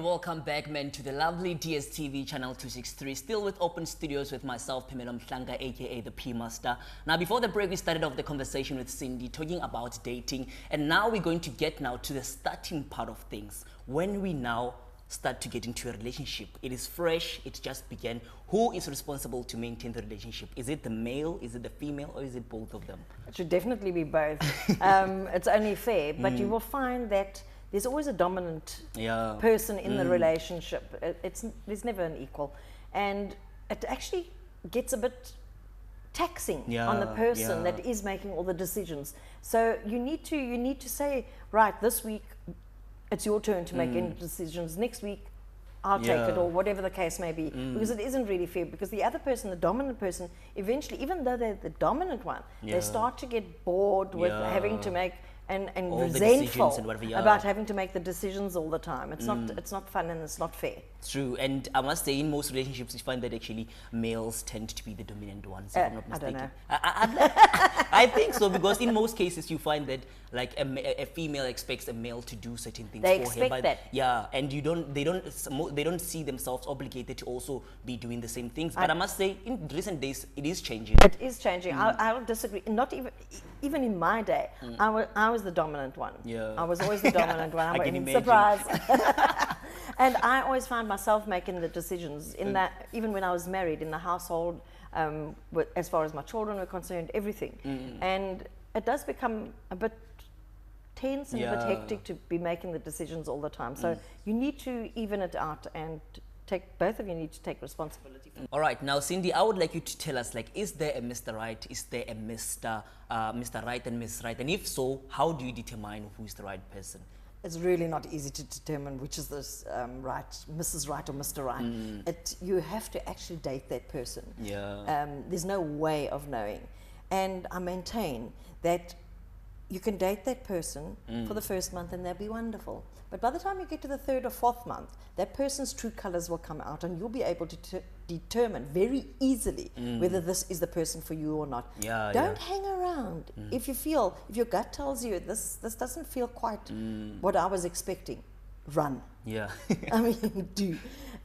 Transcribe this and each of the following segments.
welcome back, men, to the lovely DSTV channel 263. Still with Open Studios with myself, Pimela Mhlanga, aka the P Master. Now, before the break, we started off the conversation with Cindy talking about dating, and now we're going to get now to the starting part of things. When we now start to get into a relationship, it is fresh, it just began. Who is responsible to maintain the relationship? Is it the male, is it the female, or is it both of them? It should definitely be both. It's only fair, but you will find that there's always a dominant person in the relationship. There's never an equal, and it actually gets a bit taxing on the person that is making all the decisions. So you need to say, right, this week it's your turn to make any decisions. Next week I'll take it, or whatever the case may be, because it isn't really fair. Because the other person, the dominant person, eventually, even though they're the dominant one, they start to get bored with having to make and resentful about having to make the decisions all the time. It's not fun, and it's not fair. It's true, and I must say, in most relationships, you find that actually males tend to be the dominant ones. If I'm not mistaken. I don't know. I think so, because in most cases you find that like a female expects a male to do certain things They for expect her. that. Yeah, and they don't see themselves obligated to also be doing the same things. But I must say, in recent days, it is changing. It is changing. I'll disagree. Not even in my day, I was the dominant one. Yeah. I was always the dominant one. I can imagine. Surprise. And I always found myself making the decisions in that, even when I was married, in the household, as far as my children were concerned, everything. And it does become a bit tense and a bit hectic to be making the decisions all the time. So you need to even it out, and both of you need to take responsibility for it. All right, now Cindy, I would like you to tell us, like, is there a Mr. Right? Is there a Mr. Right and Miss Right? And if so, how do you determine who is the right person? It's really not easy to determine which is this right, Mrs. Right or Mr. Right. You have to actually date that person. Yeah. There's no way of knowing. And I maintain that you can date that person for the first month and they'll be wonderful. But by the time you get to the third or fourth month, that person's true colors will come out, and you'll be able to determine very easily whether this is the person for you or not. Don't hang around. If your gut tells you this doesn't feel quite what I was expecting, run. Yeah. I mean, do.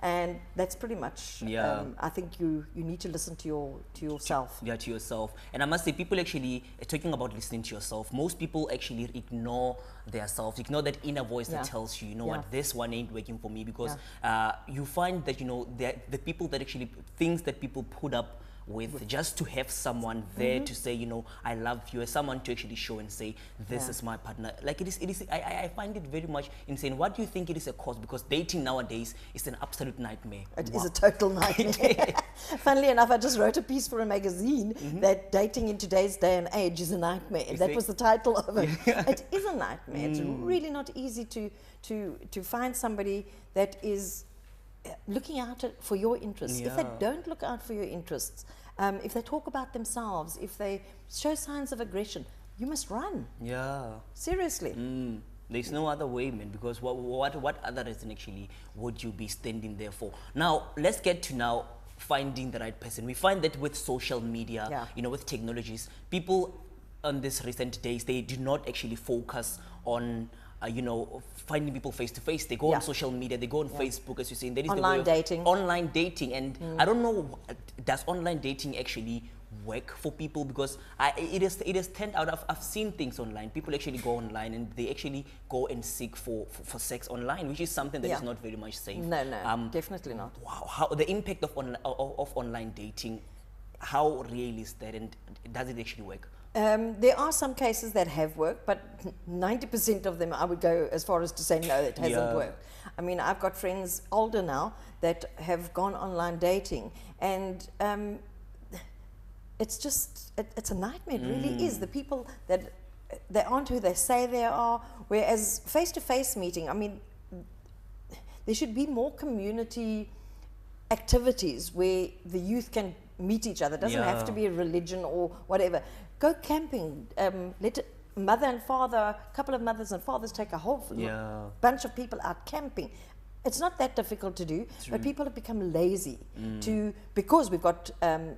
And that's pretty much, I think you need to listen to yourself. To yourself. And I must say, people actually, talking about listening to yourself, most people actually ignore their self, ignore that inner voice that tells you, you know what, this one ain't working for me, because you find that, you know, the people that actually, things that people put up with just to have someone there to say, you know, I love you, as someone to actually show and say, this is my partner. Like, I find it very much insane. What do you think it is a cause? Because dating nowadays is an absolute nightmare. It is a total nightmare. Funnily enough, I just wrote a piece for a magazine that dating in today's day and age is a nightmare. That was the title of it. It is a nightmare. It's really not easy to find somebody that is looking out for your interests. If they don't look out for your interests, if they talk about themselves, if they show signs of aggression, you must run. Seriously. There's no other way, man, because what other reason actually would you be standing there for? Now, let's get to now finding the right person. We find that with social media, you know, with technologies, people on these recent days, they do not actually focus on you know, finding people face to face. They go on social media, they go on Facebook, as you're saying. That is online dating. Online dating, and I don't know, does online dating actually work for people? Because it has turned out. I've seen things online. People actually go online and they actually go and seek for sex online, which is something that is not very much safe. No, definitely not. Wow, how the impact of online dating? How real is that, and does it actually work? There are some cases that have worked, but 90% of them I would go as far as to say no, it hasn't worked. I mean, I've got friends older now that have gone online dating, and it's just, it's a nightmare. It really is. The people that they aren't who they say they are, whereas face-to-face meeting, I mean, there should be more community activities where the youth can meet each other. It doesn't have to be a religion or whatever. Go camping. Let mother and father, a couple of mothers and fathers take a whole bunch of people out camping. It's not that difficult to do, but people have become lazy because we've got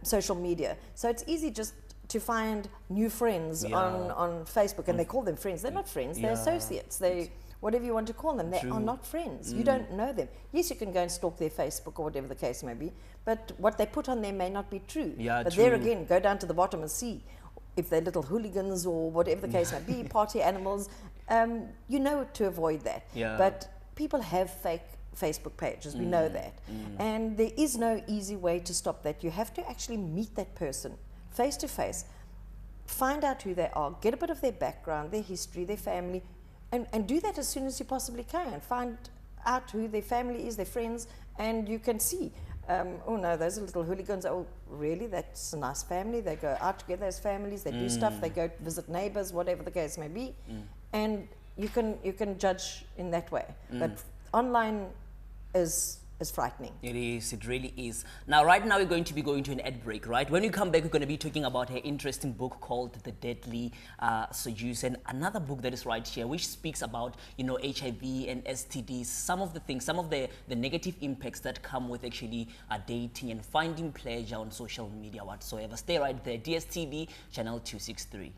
social media. So it's easy just to find new friends on Facebook, and they call them friends. They're not friends, they're associates. They whatever you want to call them. They are not friends. You don't know them. Yes, you can go and stalk their Facebook or whatever the case may be, but what they put on there may not be true. But there again, go down to the bottom and see if they're little hooligans or whatever the case may be, party animals. You know to avoid that. But people have fake Facebook pages, we know that. And there is no easy way to stop that. You have to actually meet that person face to face, find out who they are, get a bit of their background, their history, their family, and do that as soon as you possibly can. Find out who their family is, their friends, and you can see, oh no, those are little hooligans. Oh, really? That's a nice family. They go out together as families. They do stuff. They go visit neighbors, whatever the case may be, and you can judge in that way. But online is frightening. It is, it really is. Now, right now we're going to be going to an ad break, right? When we come back, we're going to be talking about her interesting book called The Deadly Seduce, and another book that is right here, which speaks about, you know, HIV and STDs, some of the things, some of the negative impacts that come with actually dating and finding pleasure on social media whatsoever. Stay right there, DSTV, channel 263.